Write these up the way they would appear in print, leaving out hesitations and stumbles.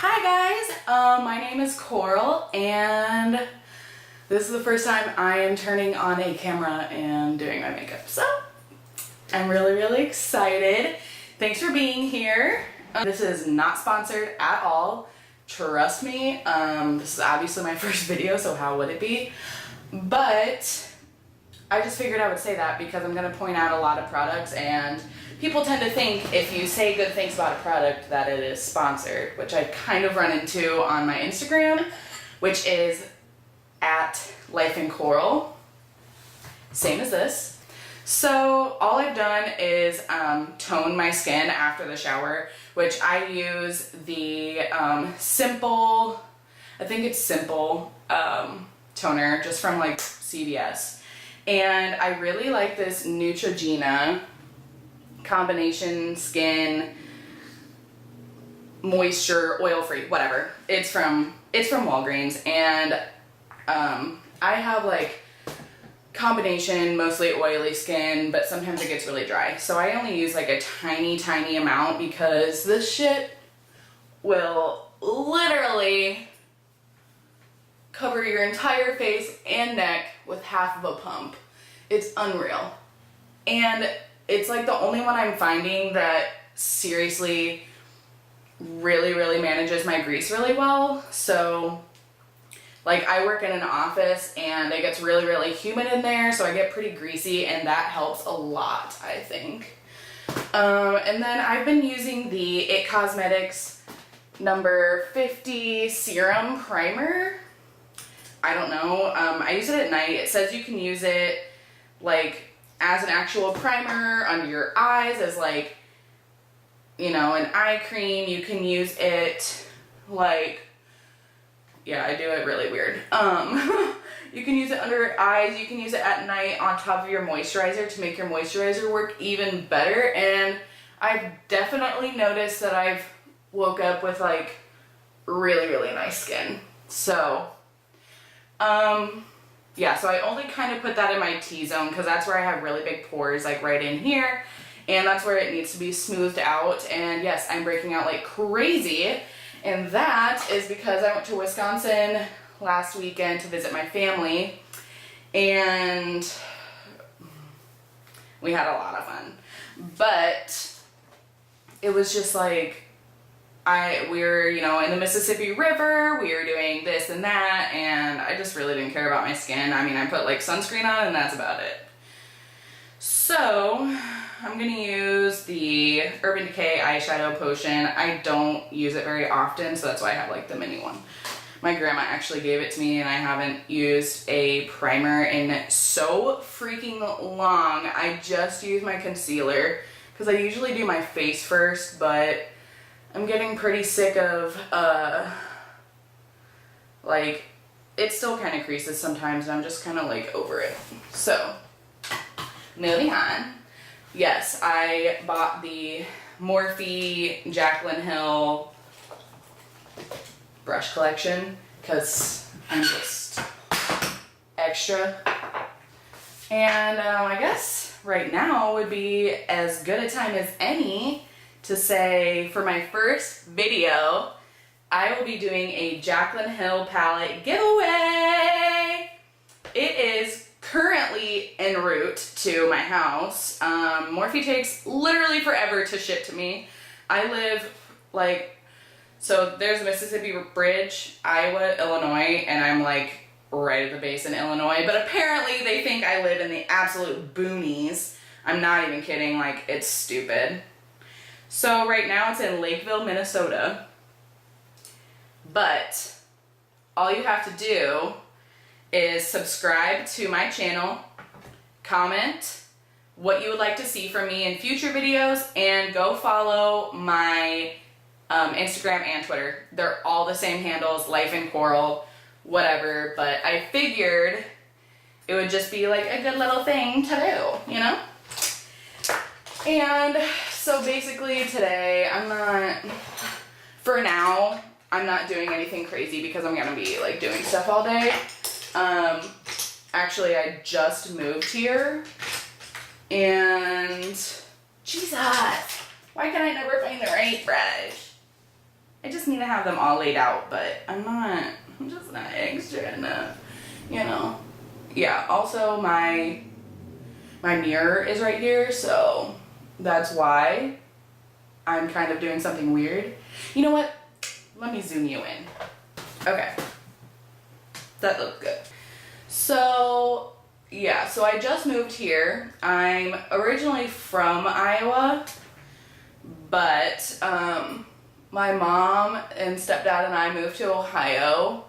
Hi guys, my name is Coral and this is the first time I am turning on a camera and doing my makeup. So I'm really excited. Thanks for being here. This is not sponsored at all. Trust me, this is obviously my first video, so how would it be? But I just figured I would say that because I'm going to point out a lot of products, and people tend to think if you say good things about a product that it is sponsored, which I kind of run into on my Instagram, which is at lifeincoral, same as this. So all I've done is tone my skin after the shower, which I use the Simple, I think it's Simple toner just from like CVS. And I really like this Neutrogena combination skin moisture oil-free, whatever. It's from Walgreens, and I have like combination mostly oily skin, but sometimes it gets really dry. So I only use like a tiny amount because this shit will literally cover your entire face and neck with half of a pump. It's unreal. And it's like the only one I'm finding that seriously really manages my grease really well. So like I work in an office and it gets really humid in there, so I get pretty greasy, and that helps a lot, I think. And then I've been using the It Cosmetics number 50 Serum Primer. I don't know, I use it at night. It says you can use it like as an actual primer under your eyes, as like, you know, an eye cream. You can use it like, yeah, I do it really weird. You can use it under your eyes, you can use it at night on top of your moisturizer to make your moisturizer work even better. And I've definitely noticed that I've woke up with like really nice skin. So yeah, so I only kind of put that in my T-zone because that's where I have really big pores, like right in here, and that's where it needs to be smoothed out. And yes, I'm breaking out like crazy, and that is because I went to Wisconsin last weekend to visit my family, and we had a lot of fun. But it was just like, we were, you know, in the Mississippi River, we were doing this and that, and I just really didn't care about my skin. I mean, I put like sunscreen on and that's about it. So I'm gonna use the Urban Decay eyeshadow potion. I don't use it very often, so that's why I have like the mini one. My grandma actually gave it to me, and I haven't used a primer in so freaking long. I just use my concealer because I usually do my face first, but I'm getting pretty sick of, like, it still kind of creases sometimes, and I'm just kind of like over it. So, moving on. Yes, I bought the Morphe Jaclyn Hill brush collection because I'm just extra. And I guess right now would be as good a time as any to say, for my first video, I will be doing a Jaclyn Hill palette giveaway. It is currently en route to my house. Morphe takes literally forever to ship to me. I live like, so there's a Mississippi Bridge, Iowa, Illinois, and I'm like right at the base in Illinois, but apparently they think I live in the absolute boonies. I'm not even kidding, like it's stupid. So right now it's in Lakeville, Minnesota, but all you have to do is subscribe to my channel, comment what you would like to see from me in future videos, and go follow my Instagram and Twitter. They're all the same handles, lifeincoral, whatever, but I figured it would just be like a good little thing to do, you know? And so basically today, for now, I'm not doing anything crazy because I'm gonna be like doing stuff all day. Actually, I just moved here, and Jesus, why can I never find the right brush? I just need to have them all laid out, but I'm just not extra enough, you know. Yeah, also my mirror is right here, so that's why I'm kind of doing something weird. You know what? Let me zoom you in. Okay. That looks good. So, yeah, so I just moved here. I'm originally from Iowa, but my mom and stepdad and I moved to Ohio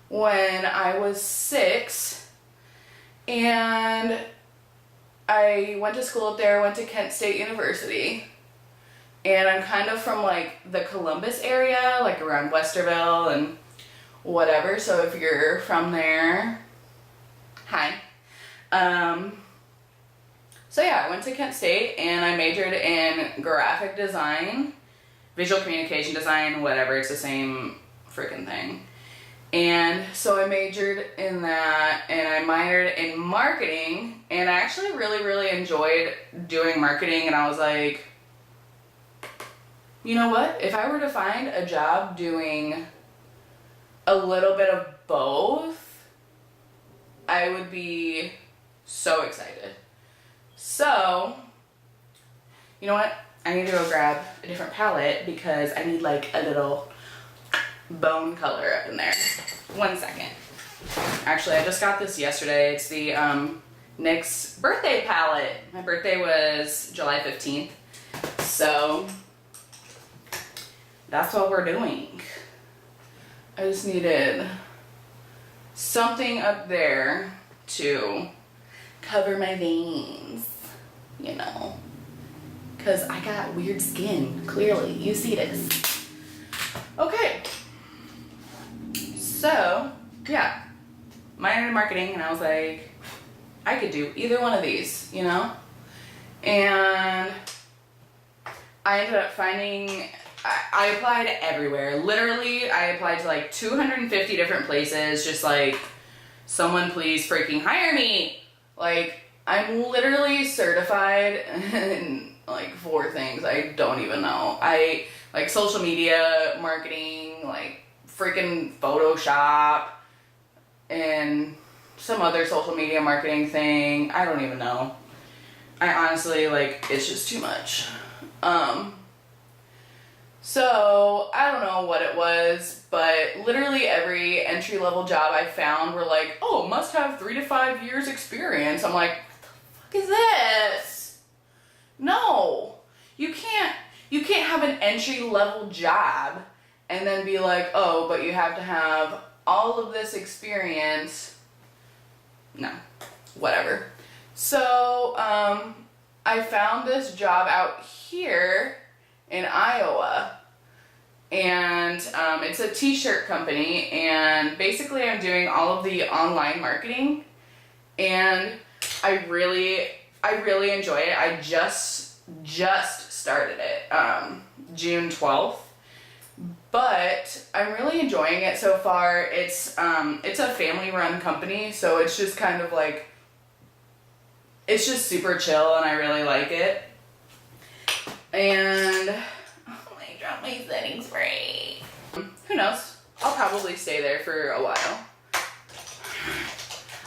when I was 6, and I went to school up there, went to Kent State University, and I'm kind of from like the Columbus area, like around Westerville and whatever, so if you're from there, hi. So yeah, I went to Kent State and I majored in graphic design, visual communication design, whatever, it's the same freaking thing. And so I majored in that and I minored in marketing, and I actually really enjoyed doing marketing, and I was like, you know what? If I were to find a job doing a little bit of both, I would be so excited. So, you know what? I need to go grab a different palette because I need like a little bone color up in there. 1 second. Actually, I just got this yesterday. It's the NYX birthday palette. My birthday was July 15th. So, that's what we're doing. I just needed something up there to cover my veins, you know, because I got weird skin, clearly. You see this. Okay. So, yeah, minored in marketing, and I was like, I could do either one of these, you know? And I ended up finding, I applied everywhere. Literally, I applied to like 250 different places, just like, someone please freaking hire me. Like, I'm literally certified in like 4 things I don't even know. I like social media marketing, like freaking Photoshop, and some other social media marketing thing. I don't even know. I honestly, like, it's just too much. So I don't know what it was, but literally every entry-level job I found were like, oh, must have 3 to 5 years experience. I'm like, what the fuck is this? No, you can't have an entry-level job and then be like, oh, but you have to have all of this experience. No, whatever. So, I found this job out here in Iowa, and it's a t-shirt company, and basically I'm doing all of the online marketing, and I really enjoy it. I just started it June 12th. But I'm really enjoying it so far. It's a family-run company, so it's just kind of like, it's just super chill, and I really like it. And oh, I dropped my setting spray. Who knows? I'll probably stay there for a while.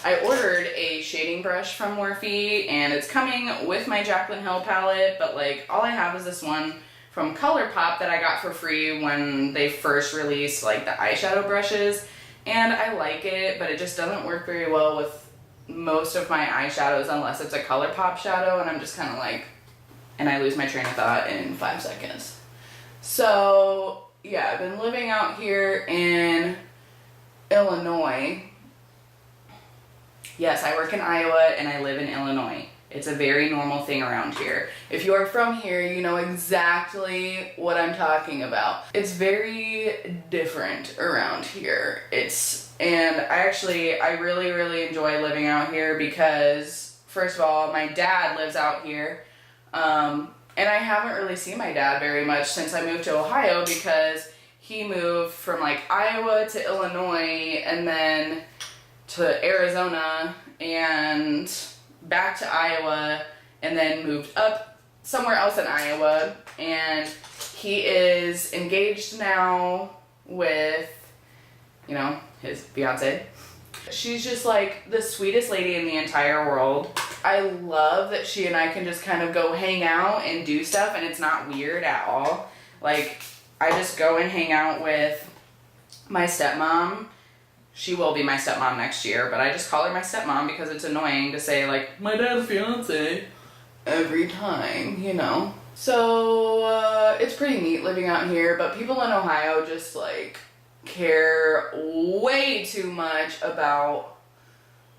I ordered a shading brush from Morphe, and it's coming with my Jaclyn Hill palette, but like all I have is this one from ColourPop that I got for free when they first released like the eyeshadow brushes, and I like it, but it just doesn't work very well with most of my eyeshadows unless it's a ColourPop shadow, and I'm just kind of like, and I lose my train of thought in 5 seconds. So yeah, I've been living out here in Illinois. Yes, I work in Iowa and I live in Illinois. It's a very normal thing around here. If you are from here, you know exactly what I'm talking about. It's very different around here. And I really enjoy living out here because, first of all, my dad lives out here. And I haven't really seen my dad very much since I moved to Ohio because he moved from like Iowa to Illinois and then to Arizona and back to Iowa and then moved up somewhere else in Iowa, and he is engaged now with, you know, his fiance. She's just like the sweetest lady in the entire world. I love that she and I can just kind of go hang out and do stuff, and it's not weird at all. Like, I just go and hang out with my stepmom. She will be my stepmom next year, but I just call her my stepmom because it's annoying to say, like, my dad's fiance every time, you know? So, it's pretty neat living out here, but people in Ohio just, like, care way too much about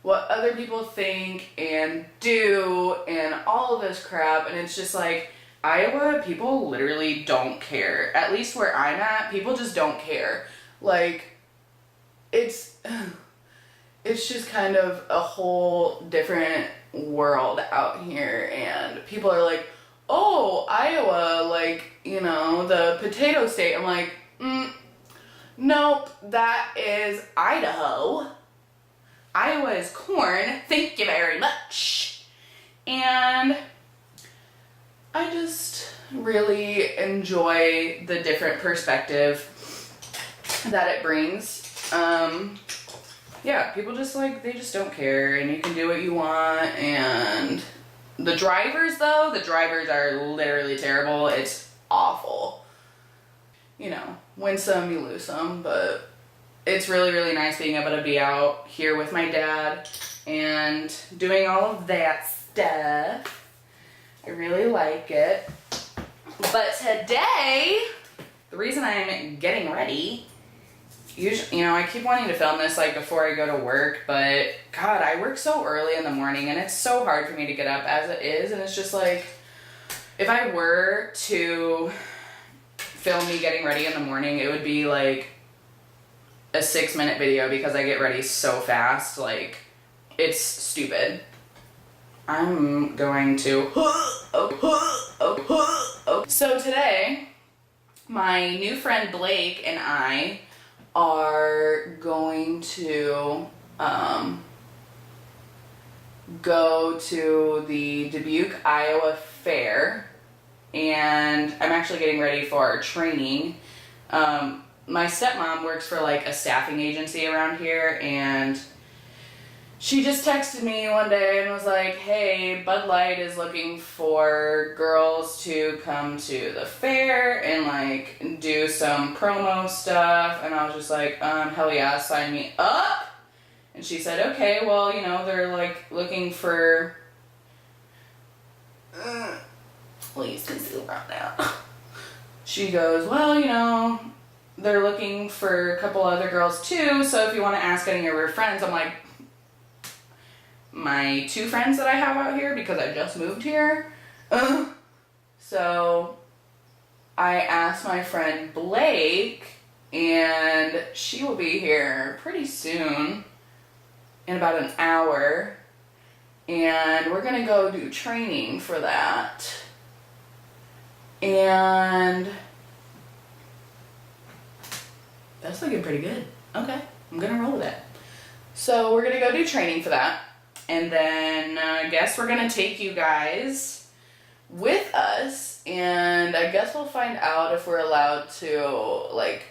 what other people think and do and all of this crap, and it's just like, Iowa, people literally don't care. At least where I'm at, people just don't care. Like, it's just kind of a whole different world out here, and people are like, oh, Iowa, like, you know, the potato state. I'm like, nope, that is Idaho. Iowa is corn. Thank you very much. And I just really enjoy the different perspective that it brings. Yeah, people just like, they just don't care, and you can do what you want. And the drivers though, the drivers are literally terrible. It's awful. You know, win some, you lose some, but it's really, really nice being able to be out here with my dad and doing all of that stuff. I really like it. But today, the reason I'm getting ready, usually, you know, I keep wanting to film this like before I go to work, but God, I work so early in the morning and it's so hard for me to get up as it is, and it's just like, if I were to film me getting ready in the morning, it would be like a 6-minute video because I get ready so fast, like, it's stupid. I'm going to, so today, my new friend Blake and I are going to go to the Dubuque, Iowa Fair, and I'm actually getting ready for our training. My stepmom works for like a staffing agency around here, and she just texted me one day and was like, hey, Bud Light is looking for girls to come to the fair and like do some promo stuff. And I was just like, hell yeah, sign me up. And she said, okay, well, you know, they're like looking for, please conceal right now. She goes, well, you know, they're looking for a couple other girls too, so if you want to ask any of your friends. I'm like, my 2 friends that I have out here because I just moved here. So I asked my friend Blake, and she will be here pretty soon, in about an hour, and we're gonna go do training for that. And that's looking pretty good. Okay, I'm gonna roll with it. So we're gonna go do training for that. And then I guess we're gonna take you guys with us, and I guess we'll find out if we're allowed to like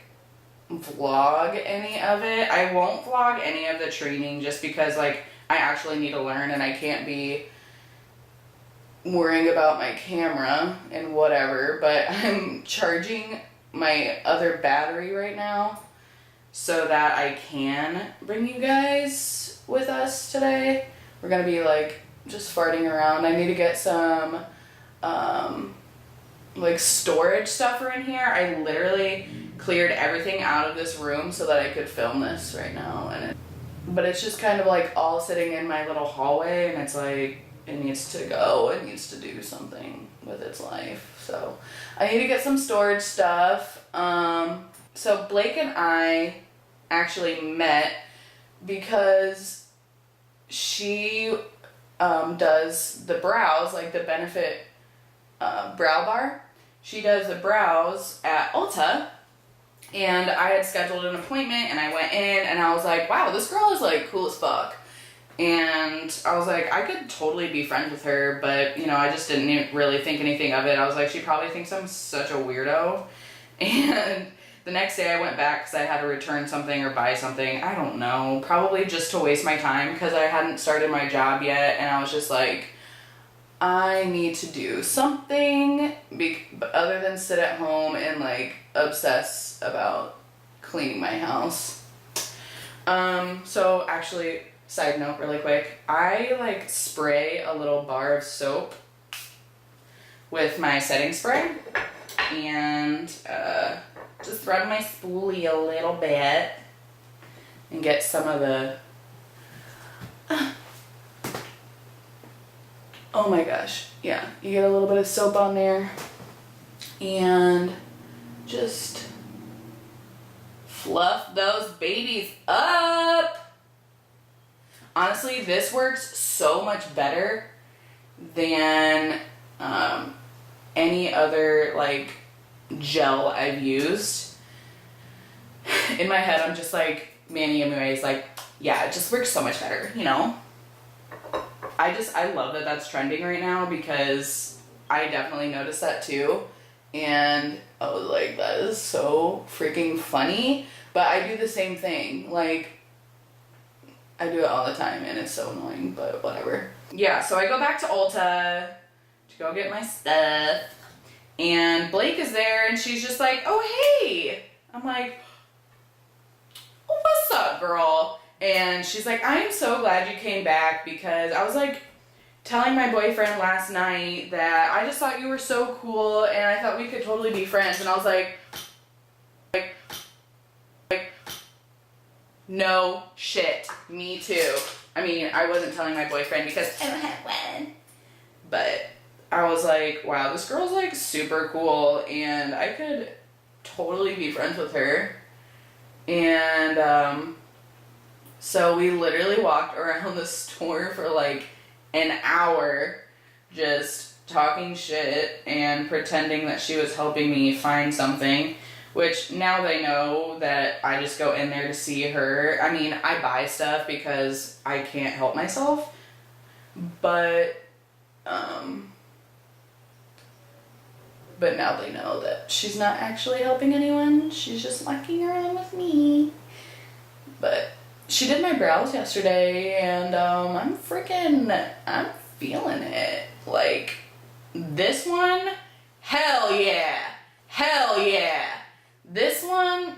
vlog any of it. I won't vlog any of the training just because like I actually need to learn, and I can't be worrying about my camera and whatever, but I'm charging my other battery right now so that I can bring you guys with us today. We're gonna be like just farting around. I need to get some like storage stuffer in here. I literally cleared everything out of this room so that I could film this right now, but it's just kind of like all sitting in my little hallway, and it's like it needs to go. It needs to do something with its life. So I need to get some storage stuff. So Blake and I actually met because she does the brows, like the Benefit brow bar. She does the brows at Ulta, and I had scheduled an appointment, and I went in, and I was like, wow, this girl is like cool as fuck. And I was like, I could totally be friends with her, but you know, I just didn't really think anything of it. I was like, she probably thinks I'm such a weirdo. And the next day I went back because I had to return something or buy something. I don't know. Probably just to waste my time because I hadn't started my job yet. And I was just like, I need to do something other than sit at home and like obsess about cleaning my house. So actually, side note really quick, I like spray a little bar of soap with my setting spray and just rub my spoolie a little bit and get some of the oh my gosh, yeah, you get a little bit of soap on there and just fluff those babies up. Honestly, this works so much better than any other like gel I've used. In my head, I'm just like, Manny MUA is like, yeah, it just works so much better, you know? I love that that's trending right now because I definitely noticed that too. And I was like, that is so freaking funny. But I do the same thing. Like, I do it all the time and it's so annoying, but whatever. Yeah, so I go back to Ulta to go get my stuff. And Blake is there and she's just like, oh, hey. I'm like, oh, what's up, girl? And she's like, I am so glad you came back because I was like telling my boyfriend last night that I just thought you were so cool and I thought we could totally be friends. And I was like, no shit, me too. I mean, I wasn't telling my boyfriend because I don't have one. But I was like, wow, this girl's like super cool and I could totally be friends with her. And so we literally walked around the store for like an hour just talking shit and pretending that she was helping me find something, which now they know that I just go in there to see her. I mean, I buy stuff because I can't help myself, but now they know that she's not actually helping anyone. She's just mucking around with me. But she did my brows yesterday and I'm feeling it. Like, this one, hell yeah. Hell yeah. This one,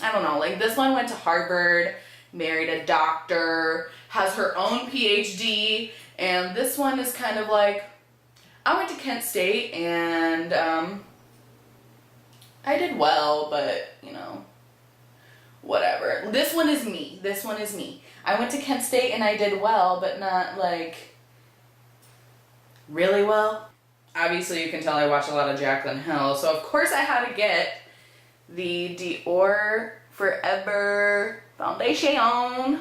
I don't know. Like, this one went to Harvard, married a doctor, has her own PhD, and this one is kind of like, I went to Kent State and I did well, but, you know, whatever. This one is me. This one is me. I went to Kent State and I did well, but not like really well. Obviously, you can tell I watch a lot of Jaclyn Hill, so of course I had to get the Dior Forever foundation.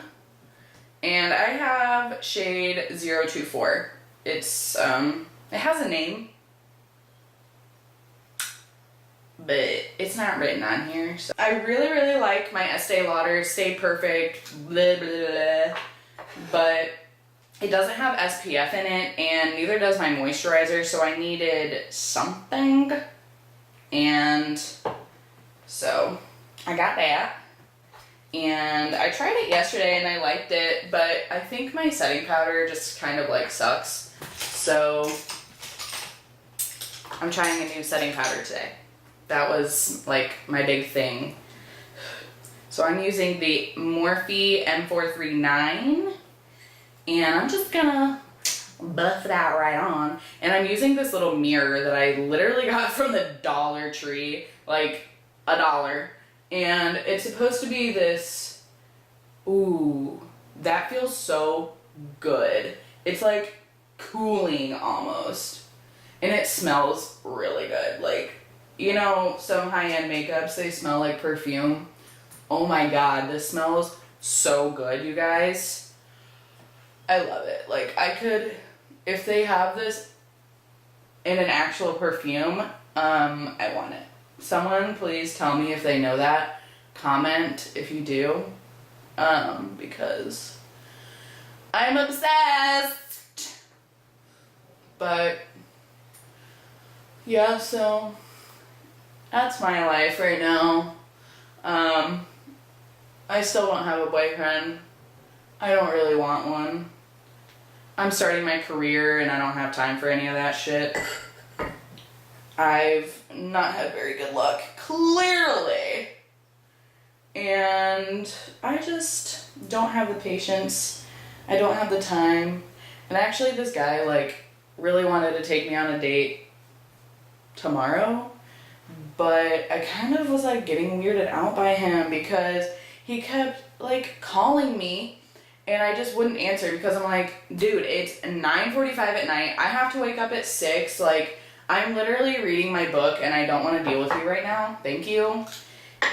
And I have shade 024. It's, it has a name, but it's not written on here. So I really, really like my Estee Lauder Stay Perfect, blah, blah, blah, but it doesn't have SPF in it, and neither does my moisturizer, so I needed something, and so I got that. And I tried it yesterday and I liked it, but I think my setting powder just kind of like sucks. So I'm trying a new setting powder today. That was like my big thing. So I'm using the Morphe M439 and I'm just gonna buff it out right on. And I'm using this little mirror that I literally got from the Dollar Tree, like $1. And it's supposed to be this, ooh, that feels so good. It's like cooling almost. And it smells really good. Like, you know, some high-end makeups, they smell like perfume. Oh my god, this smells so good, you guys. I love it. Like, I could, if they have this in an actual perfume, I want it. Someone please tell me if they know that. Comment if you do. Because I'm obsessed. But yeah, so that's my life right now. I still don't have a boyfriend. I don't really want one. I'm starting my career and I don't have time for any of that shit. I've not had very good luck, clearly. And I just don't have the patience. I don't have the time. And actually this guy, like, really wanted to take me on a date tomorrow. But I kind of was, like, getting weirded out by him because he kept, like, calling me. And I just wouldn't answer because I'm like, dude, it's 9:45 at night. I have to wake up at 6. Like, I'm literally reading my book and I don't want to deal with you right now. Thank you.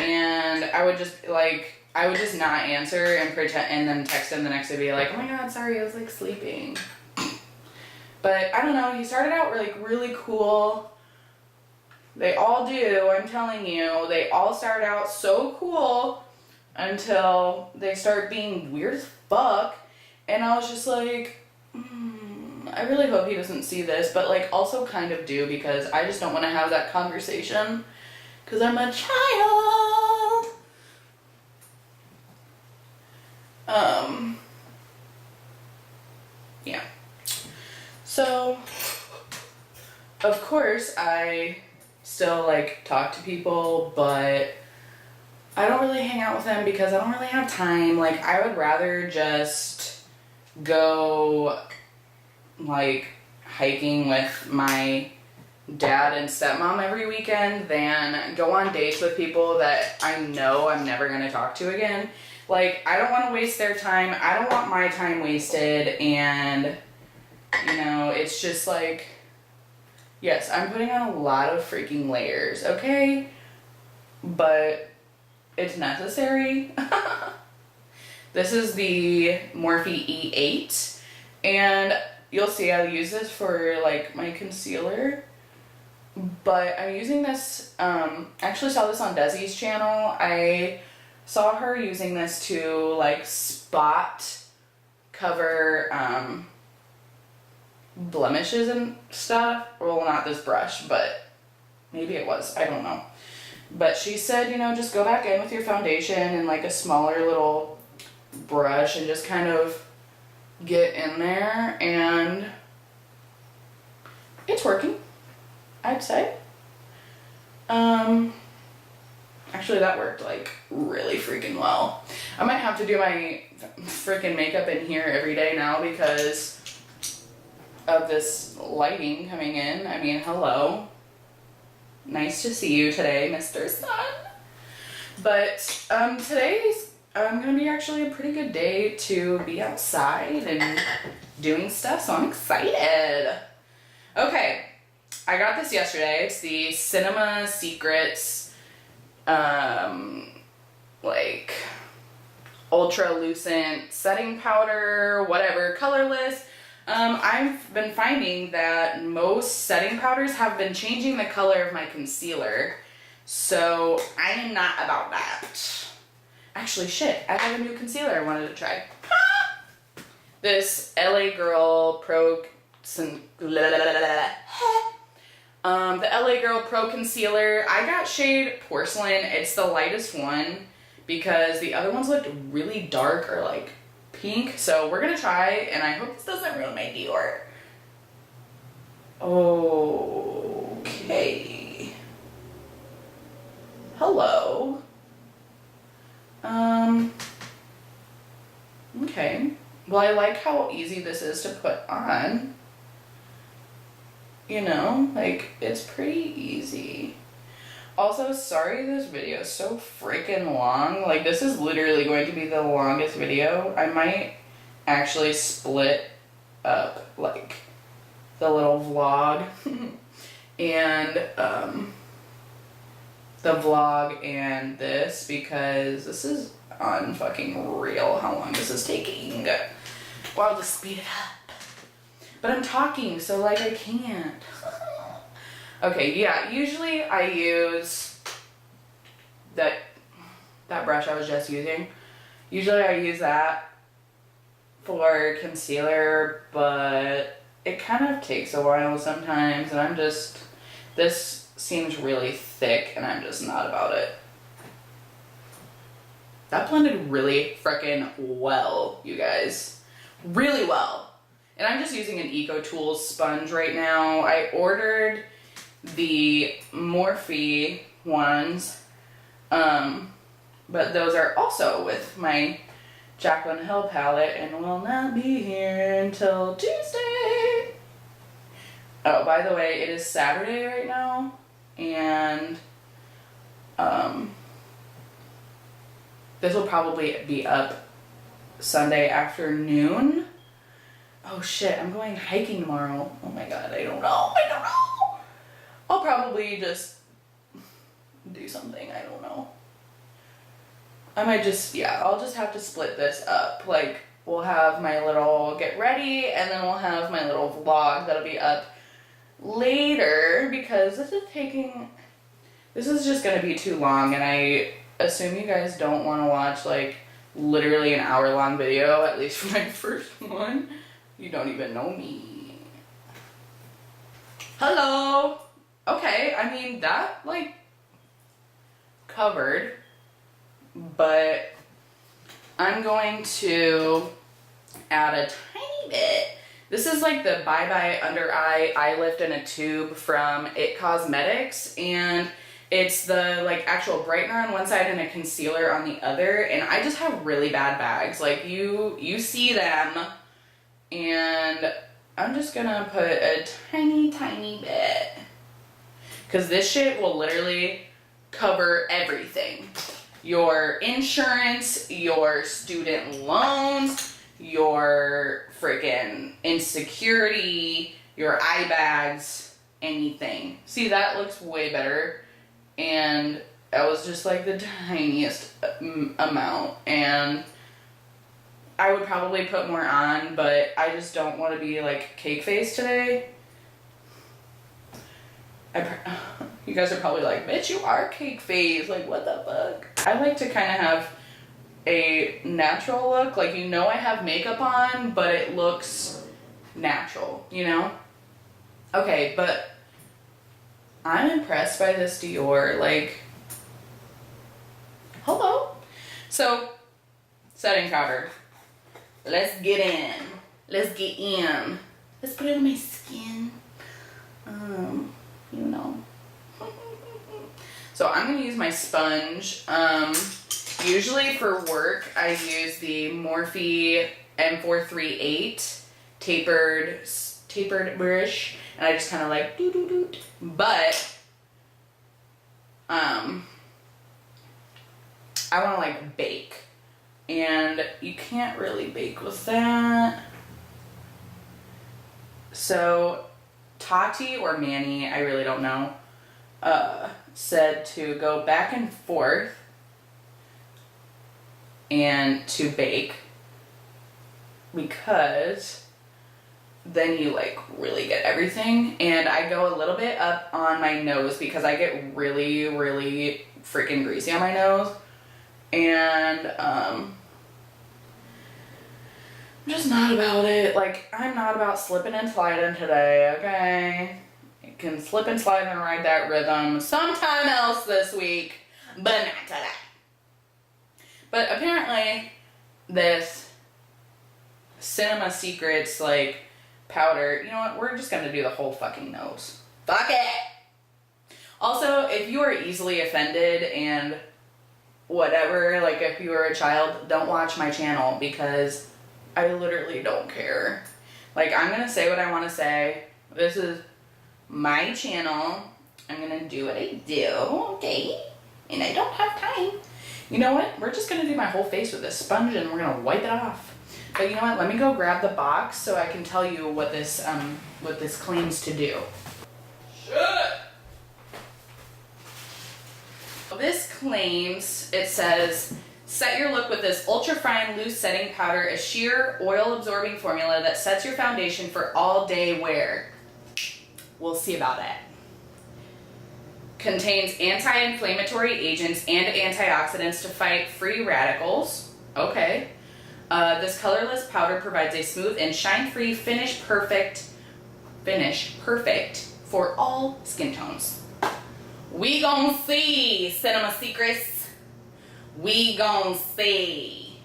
And I would just, like, I would just not answer and pretend, and then text him the next day, be like, oh my god, sorry, I was, like, sleeping. But I don't know, he started out really cool. They all do, I'm telling you. They all start out so cool until they start being weird as fuck. And I was just like, I really hope he doesn't see this, but, like, also kind of do, because I just don't want to have that conversation because I'm a child. Yeah. So, of course, I still, like, talk to people, but I don't really hang out with them because I don't really have time. Like, I would rather just go, like, hiking with my dad and stepmom every weekend than go on dates with people that I know I'm never going to talk to again. Like, I don't want to waste their time. I don't want my time wasted. And, you know, it's just like, yes, I'm putting on a lot of freaking layers, okay? But it's necessary. This is the Morphe E8. And you'll see I use this for, like, my concealer. But I'm using this, actually saw this on Desi's channel. I saw her using this to, like, spot cover blemishes and stuff. Well, not this brush, but maybe it was. I don't know. But she said, you know, just go back in with your foundation and, like, a smaller little brush and just kind of get in there, and it's working, I'd say. Actually that worked, like, really freaking well. I might have to do my freaking makeup in here every day now because of this lighting coming in. I mean, hello. Nice to see you today, Mr. Sun. But today's gonna be actually a pretty good day to be outside and doing stuff, so I'm excited. Okay, I got this yesterday. It's the Cinema Secrets, like, ultra lucent setting powder, whatever, colorless. I've been finding that most setting powders have been changing the color of my concealer, so I am not about that. Actually, shit, I have a new concealer I wanted to try. This LA Girl Pro... the LA Girl Pro Concealer. I got shade Porcelain. It's the lightest one because the other ones looked really dark or, like, pink. So we're gonna try, and I hope this doesn't ruin my Dior. Okay. Hello. Okay. Well, I like how easy this is to put on. You know, like, it's pretty easy. Also, sorry this video is so freaking long. Like, this is literally going to be the longest video. I might actually split up, like, the little vlog and, the vlog and this, because this is unfucking real how long this is taking. Well, I'll just speed it up. But I'm talking, so, like, I can't. Okay, yeah, usually I use that brush I was just using. Usually I use that for concealer, but it kind of takes a while sometimes, and I'm just, this seems really thick and I'm just not about it. That blended really freaking well, you guys. Really well. And I'm just using an Eco Tools sponge right now. I ordered the Morphe ones, but those are also with my Jaclyn Hill palette and will not be here until Tuesday. Oh, by the way, it is Saturday right now, and this will probably be up Sunday afternoon. Oh shit, I'm going hiking tomorrow. Oh my god, I don't know. I'll probably just do something, I don't know. I might just, yeah, I'll just have to split this up. Like, we'll have my little get ready, and then we'll have my little vlog that'll be up later, because this is just gonna be too long, and I assume you guys don't want to watch like literally an hour-long video, at least for my first one. You don't even know me. Hello. Okay, I mean, that like covered, but I'm going to add a tiny bit. This is like the Bye Bye Under Eye Eye Lift in a Tube from It Cosmetics, and it's the like actual brightener on one side and a concealer on the other, and I just have really bad bags. Like you see them, and I'm just gonna put a tiny bit, because this shit will literally cover everything. Your insurance, your student loans, your freaking insecurity, your eye bags, anything. See, that looks way better. And that was just like the tiniest amount. And I would probably put more on, but I just don't want to be like cake face today. You guys are probably like, bitch, you are cake face. Like, what the fuck? I like to kind of have a natural look. Like, you know I have makeup on, but it looks natural, you know? Okay, but I'm impressed by this Dior. Like, hello. So, setting powder. Let's get in. Let's get in. Let's put it on my skin. You know. So I'm gonna use my sponge. Usually for work, I use the Morphe M438 tapered brush, and I just kind of like doo. But I want to like bake, and you can't really bake with that. So Tati or Manny, I really don't know, said to go back and forth and to bake, because then you like really get everything. And I go a little bit up on my nose because I get really freaking greasy on my nose, and I'm just not about it. Like, I'm not about slipping and sliding today, okay? You can slip and slide and ride that rhythm sometime else this week, but not today. But apparently this Cinema Secrets like powder, you know what, we're just gonna do the whole fucking nose. Fuck it! Also, if you are easily offended and whatever, like if you are a child, don't watch my channel, because I literally don't care. Like, I'm gonna say what I want to say. This is my channel. I'm gonna do what I do, okay? And I don't have time. You know what? We're just gonna do my whole face with this sponge, and we're gonna wipe it off. But you know what? Let me go grab the box so I can tell you what this claims to do. Shit. This claims, it says, set your look with this ultra fine loose setting powder, a sheer oil absorbing formula that sets your foundation for all day wear. We'll see about it. Contains anti-inflammatory agents and antioxidants to fight free radicals. Okay. This colorless powder provides a smooth and shine-free finish perfect for all skin tones. We gon' see, Cinema Secrets. We gon' see.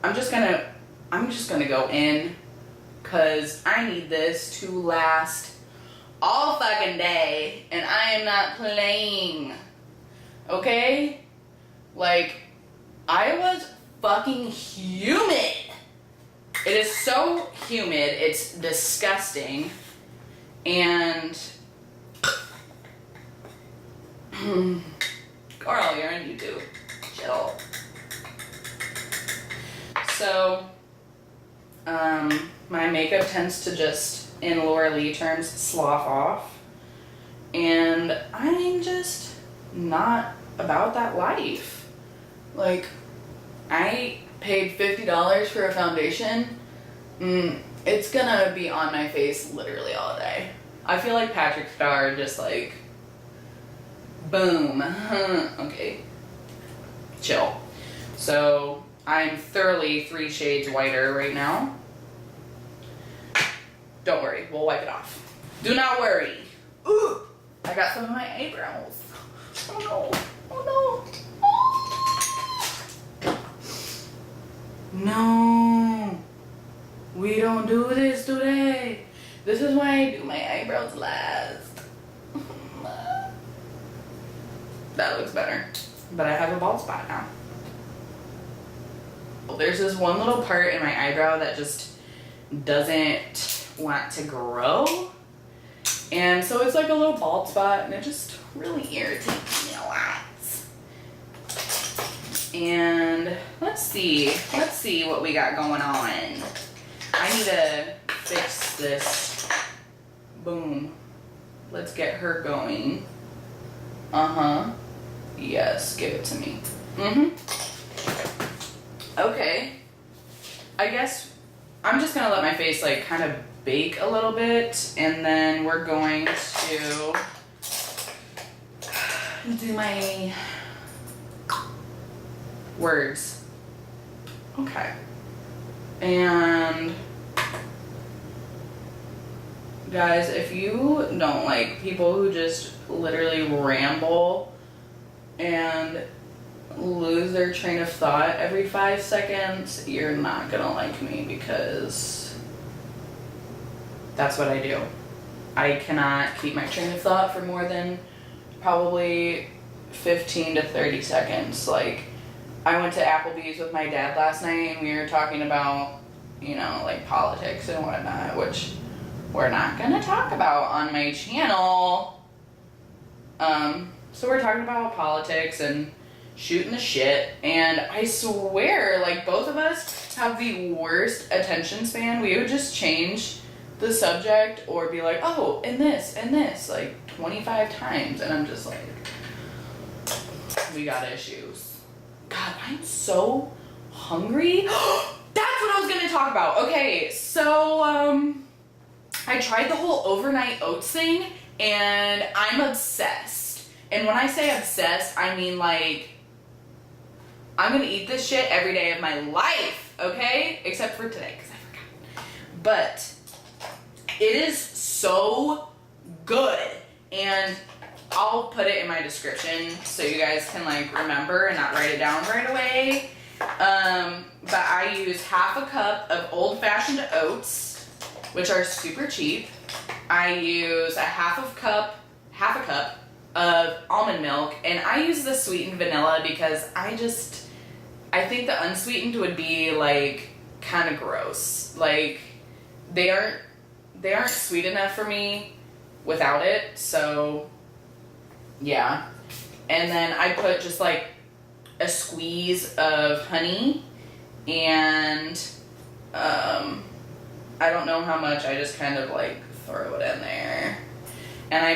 I'm just gonna go in, cause I need this to last all fucking day, and I am not playing. Okay? Like, I was fucking humid. It is so humid, it's disgusting. And Carl, you're on YouTube. Chill. So, my makeup tends to just, in Laura Lee terms, slough off. And I'm just not about that life. Like, I paid $50 for a foundation. It's gonna be on my face literally all day. I feel like Patrick Star, just like, boom. Okay, chill. So I'm thoroughly 3 shades whiter right now. Don't worry, we'll wipe it off. Do not worry. Ooh, I got some of my eyebrows. Oh no, oh no. No, we don't do this today. This is why I do my eyebrows last. That looks better, but I have a bald spot now. There's this one little part in my eyebrow that just doesn't want to grow, and so it's like a little bald spot, and it just really irritates me a lot. And let's see what we got going on. I need to fix this. Boom. Let's get her going. Yes, give it to me. Okay. I guess I'm just gonna let my face like kind of bake a little bit, and then we're going to do my words. Okay. And guys, if you don't like people who just literally ramble and lose their train of thought every 5 seconds, you're not gonna like me, because that's what I do. I cannot keep my train of thought for more than probably 15 to 30 seconds. Like, I went to Applebee's with my dad last night, and we were talking about, you know, like politics and whatnot, which we're not gonna talk about on my channel. So we're talking about politics and shooting the shit, and I swear, like, both of us have the worst attention span. We would just change the subject or be like, oh, and this, like 25 times, and I'm just like, we got issues. God, I'm so hungry. That's what I was gonna talk about. Okay, so I tried the whole overnight oats thing, and I'm obsessed. And when I say obsessed, I mean like, I'm gonna eat this shit every day of my life, okay? Except for today, because I forgot. But it is so good, and I'll put it in my description so you guys can like remember and not write it down right away. But I use half a cup of old-fashioned oats, which are super cheap. I use a half a cup of almond milk, and I use the sweetened vanilla because I think the unsweetened would be like kind of gross. Like, they aren't sweet enough for me without it, so yeah. And then I put just like a squeeze of honey, and I don't know how much, I just kind of like throw it in there. And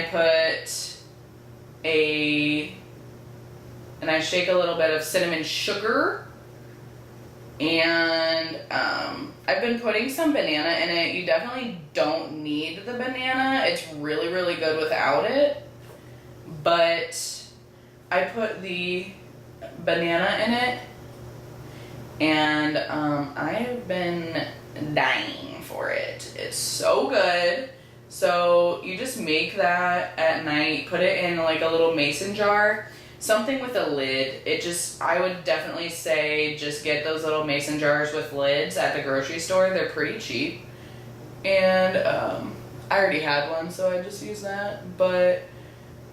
I shake a little bit of cinnamon sugar, and I've been putting some banana in it. You definitely don't need the banana. It's really, really good without it. But I put the banana in it, and I've been dying for it. It's so good. So you just make that at night, put it in like a little mason jar, something with a lid. I would definitely say just get those little mason jars with lids at the grocery store. They're pretty cheap. And I already had one, so I just use that. But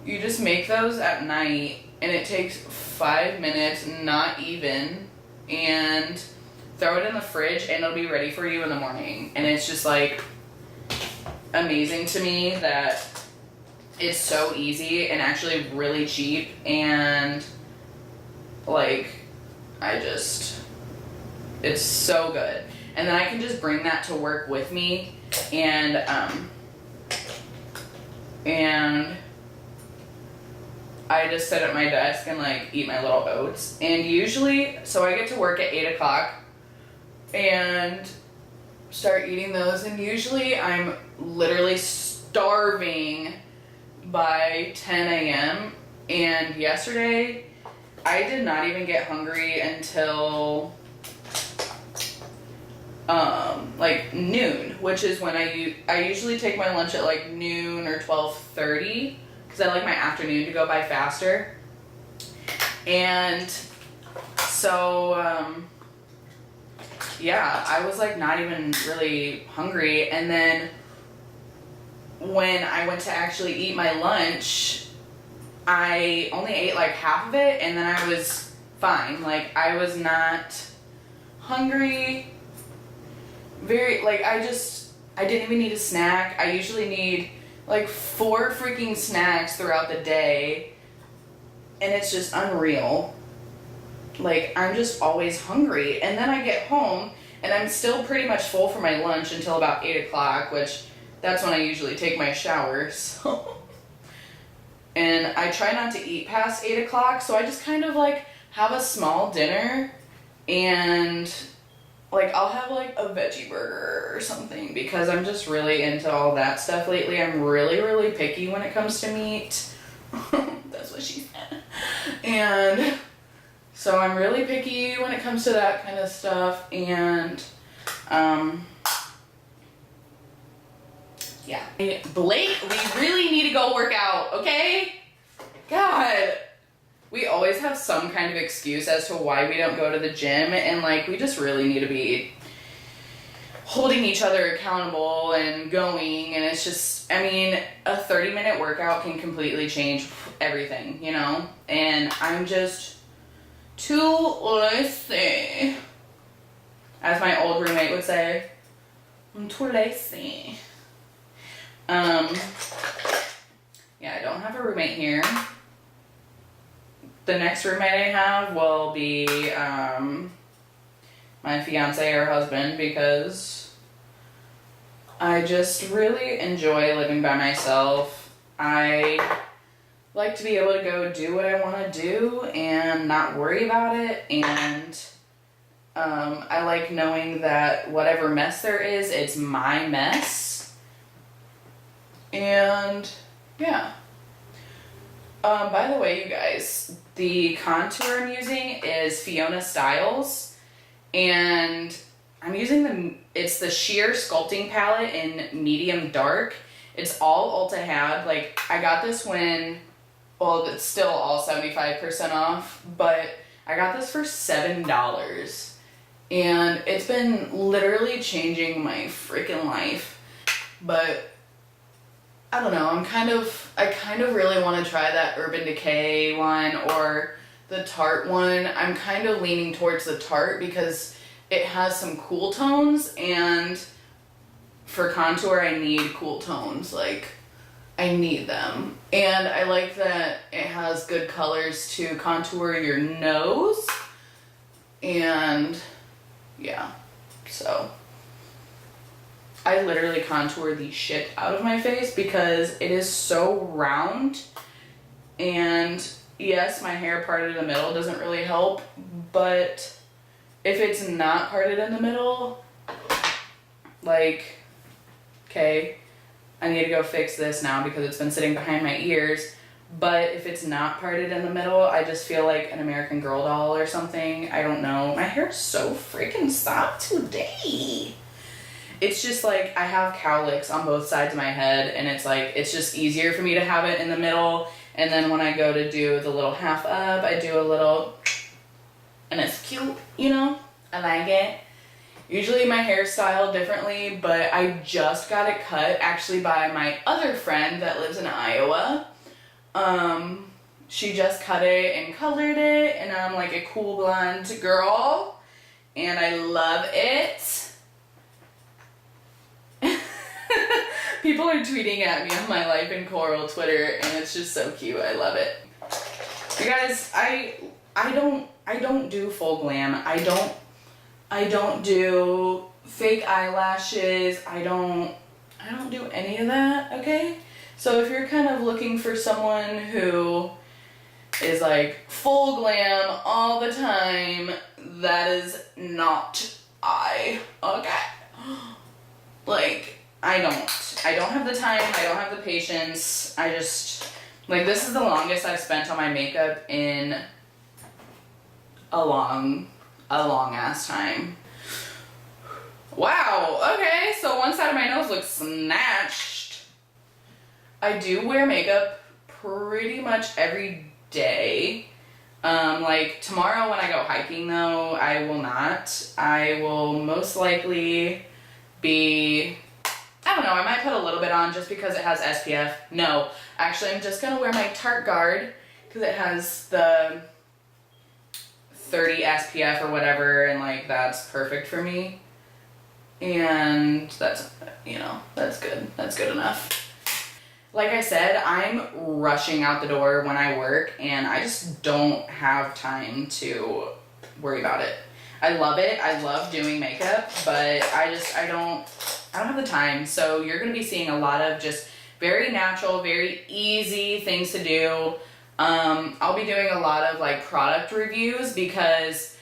you just make those at night, and it takes 5 minutes, not even, and throw it in the fridge, and it'll be ready for you in the morning. And it's just like amazing to me that it's so easy and actually really cheap, and like it's so good. And then I can just bring that to work with me, and I just sit at my desk and like eat my little oats. And usually, so I get to work at 8 o'clock and start eating those, and usually I'm literally starving by 10 a.m. And yesterday I did not even get hungry until like noon, which is when I usually take my lunch at like noon or 12:30, because I like my afternoon to go by faster. And so yeah, I was like not even really hungry. And then when I went to actually eat my lunch, I only ate like half of it, and then I was fine. Like I was not hungry. I didn't even need a snack. I usually need like 4 freaking snacks throughout the day, and it's just unreal. Like, I'm just always hungry. And then I get home, and I'm still pretty much full for my lunch until about 8 o'clock, which that's when I usually take my shower, so. And I try not to eat past 8 o'clock, so I just kind of like have a small dinner, and like I'll have like a veggie burger or something, because I'm just really into all that stuff lately. I'm really, really picky when it comes to meat. That's what she said. And so I'm really picky when it comes to that kind of stuff. And yeah. Blake, we really need to go work out, okay? God. We always have some kind of excuse as to why we don't go to the gym, and like we just really need to be holding each other accountable and going. And it's just, I mean, a 30-minute workout can completely change everything, you know? And I'm just too lazy, as my old roommate would say. I'm too lazy. Yeah, I don't have a roommate here. The next roommate I have will be my fiance or husband, because I just really enjoy living by myself. I like to be able to go do what I want to do and not worry about it. And I like knowing that whatever mess there is, it's my mess. And yeah. By the way, you guys, the contour I'm using is Fiona Styles, and I'm using it's the Sheer Sculpting palette in medium dark. It's all Ulta had. Like, I got this well, it's still all 75% off, but I got this for $7, and it's been literally changing my freaking life. But I don't know, I kind of really want to try that Urban Decay one or the Tarte one. I'm kind of leaning towards the Tarte because it has some cool tones, and for contour I need cool tones. Like, I need them. And I like that it has good colors to contour your nose. And yeah, so I literally contour the shit out of my face because it is so round. And yes, my hair parted in the middle doesn't really help, but if it's not parted in the middle, like, okay, I need to go fix this now because it's been sitting behind my ears. But if it's not parted in the middle, I just feel like an American Girl doll or something. I don't know. My hair's so freaking soft today. it's just like I have cowlicks on both sides of my head, and it's like, it's just easier for me to have it in the middle. And then when I go to do the little half up, I do a little, and it's cute, you know? I like it. Usually my hair styled differently, but I just got it cut actually by my other friend that lives in Iowa. She just cut it and colored it, and I'm like a cool blonde girl, and I love it. People are tweeting at me on my lifeincoral Twitter, and it's just so cute. I love it. You guys, I don't do full glam. I don't do fake eyelashes. I don't do any of that, okay? So if you're kind of looking for someone who is like full glam all the time, that is not I, okay? Like, I don't have the time, I don't have the patience. I just, like, this is the longest I've spent on my makeup in a long ass time. Wow, okay, so one side of my nose looks snatched. I do wear makeup pretty much every day. Like tomorrow when I go hiking though, I will not. I will most likely be, I don't know, I might put a little bit on just because it has SPF. No, actually I'm just gonna wear my Tarte Guard because it has the 30 SPF or whatever, and like that's perfect for me. And that's, you know, that's good. That's good enough. Like I said, I'm rushing out the door when I work, and I just don't have time to worry about it. I love it. I love doing makeup, but I don't have the time. So you're going to be seeing a lot of just very natural, very easy things to do. I'll be doing a lot of like product reviews because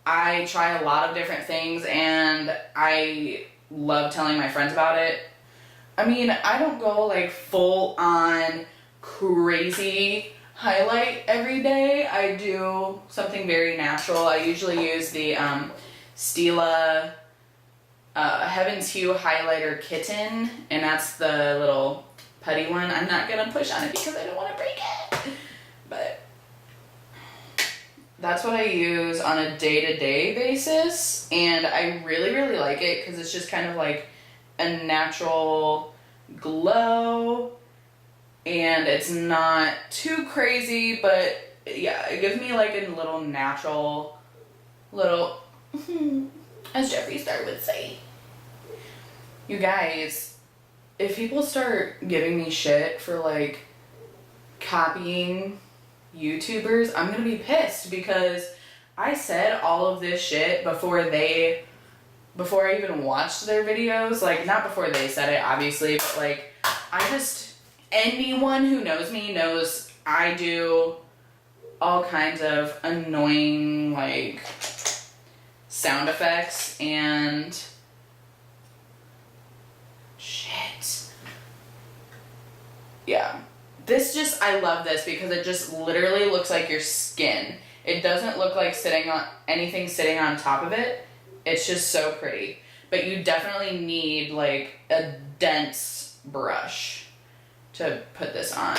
I try a lot of different things and I love telling my friends about it. I mean, I don't go like full on crazy highlight every day. I do something very natural. I usually use the Stila Heaven's Hue Highlighter Kitten, and that's the little putty one. I'm not gonna push on it because I don't want to break it, but that's what I use on a day-to-day basis, and I really, really like it because it's just kind of like a natural glow, and it's not too crazy, but yeah, it gives me like a little natural, little, as Jeffree Star would say. You guys, if people start giving me shit for like copying YouTubers, I'm gonna be pissed because I said all of this shit before I even watched their videos. Like, not before they said it, obviously, but like, anyone who knows me knows I do all kinds of annoying, like, sound effects and shit. Yeah. I love this because it just literally looks like your skin. It doesn't look like anything sitting on top of it. It's just so pretty. But you definitely need like a dense brush to put this on.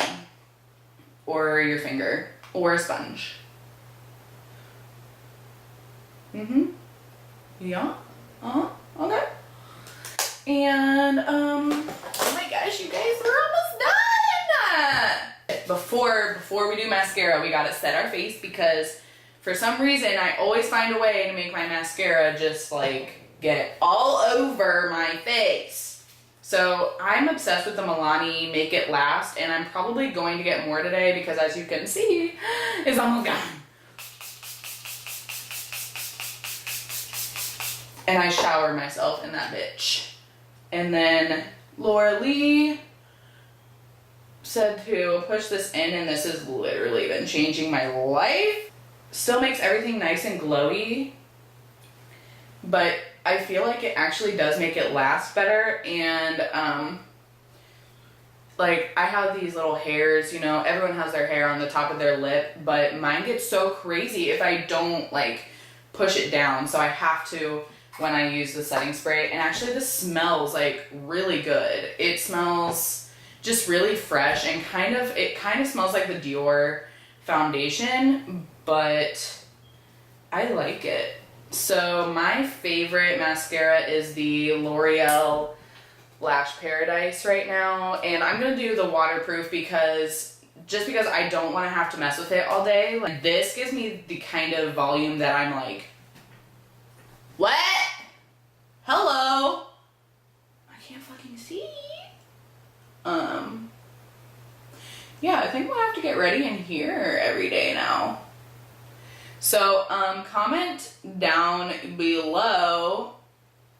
Or your finger. Or a sponge. Yeah. Okay. And, oh my gosh, you guys, we're almost done! Before we do mascara, we gotta set our face because for some reason I always find a way to make my mascara just like get all over my face. So I'm obsessed with the Milani Make It Last, and I'm probably going to get more today because, as you can see, it's almost gone. And I shower myself in that bitch. And then Laura Lee said to push this in, and this has literally been changing my life. Still makes everything nice and glowy, but I feel like it actually does make it last better. And like, I have these little hairs, you know, everyone has their hair on the top of their lip, but mine gets so crazy if I don't like push it down. So I have to when I use the setting spray. And actually this smells like really good. It smells just really fresh and it kind of smells like the Dior foundation, but I like it. So my favorite mascara is the L'Oreal Lash Paradise right now, and I'm gonna do the waterproof because I don't want to have to mess with it all day. Like, this gives me the kind of volume that I'm like, what? Hello? I can't fucking see. Yeah, I think we'll have to get ready in here every day now. So, comment down below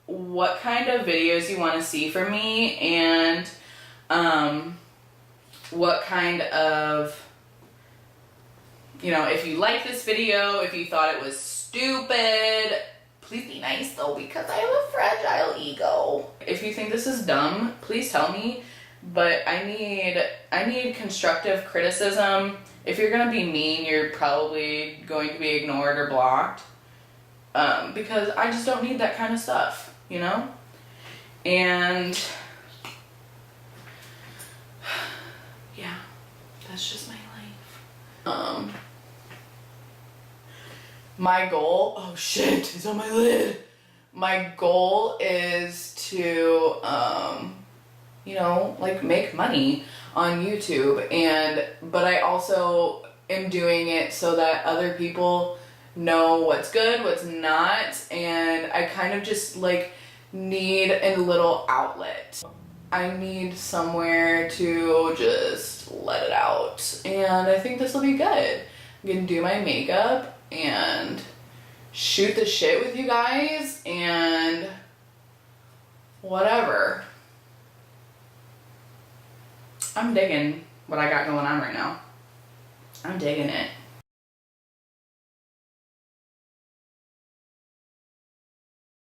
what kind of videos you want to see from me, and, what kind of, you know, if you like this video, if you thought it was stupid, please be nice though, because I have a fragile ego. If you think this is dumb, please tell me, but I need constructive criticism. If you're gonna be mean, you're probably going to be ignored or blocked, because I just don't need that kind of stuff, you know? And yeah, that's just my life. My goal, oh shit, it's on my lid. My goal is to, you know, like, make money on YouTube, but I also am doing it so that other people know what's good, what's not, and I kind of just like need a little outlet. I need somewhere to just let it out, and I think this will be good. I'm gonna do my makeup and shoot the shit with you guys and whatever. I'm digging what I got going on right now. I'm digging it.